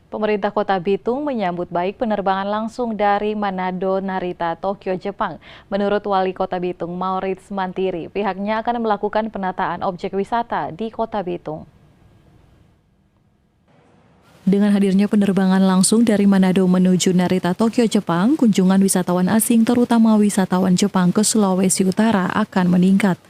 Pemerintah Kota Bitung menyambut baik penerbangan langsung dari Manado, Narita, Tokyo, Jepang. Menurut Wali Kota Bitung, Maurits Mantiri, pihaknya akan melakukan penataan objek wisata di Kota Bitung. Dengan hadirnya penerbangan langsung dari Manado menuju Narita, Tokyo, Jepang, kunjungan wisatawan asing terutama wisatawan Jepang ke Sulawesi Utara akan meningkat.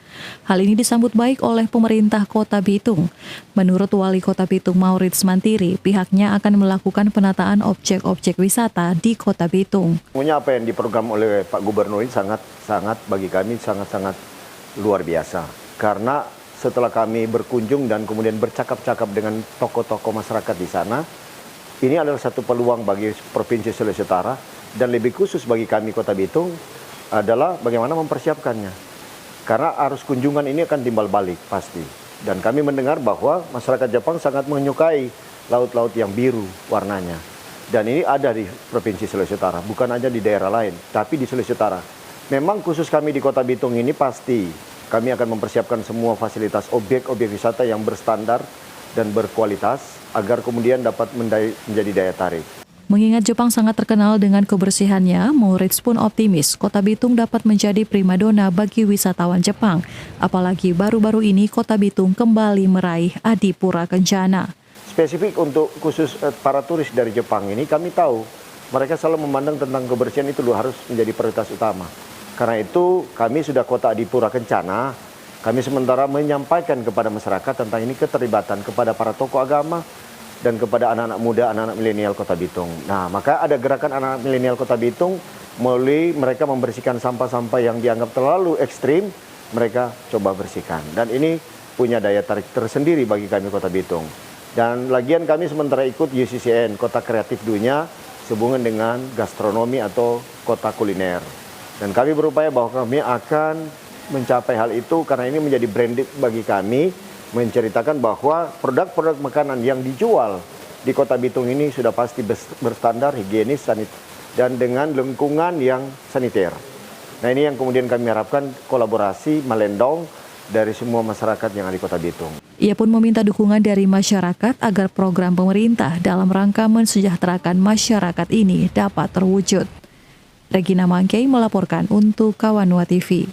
Hal ini disambut baik oleh pemerintah Kota Bitung. Menurut Wali Kota Bitung Maurits Mantiri, pihaknya akan melakukan penataan objek-objek wisata di Kota Bitung. Apa yang diprogram oleh Pak Gubernur ini sangat bagi kami sangat luar biasa. Karena setelah kami berkunjung dan kemudian bercakap-cakap dengan tokoh-tokoh masyarakat di sana, ini adalah satu peluang bagi Provinsi Sulawesi Utara dan lebih khusus bagi kami Kota Bitung adalah bagaimana mempersiapkannya. Karena arus kunjungan ini akan timbal balik pasti. Dan kami mendengar bahwa masyarakat Jepang sangat menyukai laut-laut yang biru warnanya. Dan ini ada di Provinsi Sulawesi Utara, bukan aja di daerah lain, tapi di Sulawesi Utara. Memang khusus kami di Kota Bitung ini pasti kami akan mempersiapkan semua fasilitas objek-objek wisata yang berstandar dan berkualitas agar kemudian dapat menjadi daya tarik. Mengingat Jepang sangat terkenal dengan kebersihannya, Maurits pun optimis Kota Bitung dapat menjadi primadona bagi wisatawan Jepang. Apalagi baru-baru ini Kota Bitung kembali meraih Adipura Kencana. Spesifik untuk khusus para turis dari Jepang ini, kami tahu mereka selalu memandang tentang kebersihan itu harus menjadi prioritas utama. Karena itu kami sudah Kota Adipura Kencana, kami sementara menyampaikan kepada masyarakat tentang ini keterlibatan kepada para tokoh agama dan kepada anak-anak muda, anak-anak milenial Kota Bitung. Nah, maka ada gerakan anak-anak milenial Kota Bitung melalui mereka membersihkan sampah-sampah yang dianggap terlalu ekstrim, mereka coba bersihkan. Dan ini punya daya tarik tersendiri bagi kami Kota Bitung. Dan lagian kami sementara ikut UCCN, Kota Kreatif Dunia, sehubungan dengan gastronomi atau kota kuliner. Dan kami berupaya bahwa kami akan mencapai hal itu karena ini menjadi branded bagi kami, menceritakan bahwa produk-produk makanan yang dijual di Kota Bitung ini sudah pasti berstandar higienis, saniter, dan dengan lingkungan yang saniter. Nah, ini yang kemudian kami harapkan kolaborasi melendong dari semua masyarakat yang ada di Kota Bitung. Ia pun meminta dukungan dari masyarakat agar program pemerintah dalam rangka mensejahterakan masyarakat ini dapat terwujud. Regina Mangkei melaporkan untuk Kawanua TV.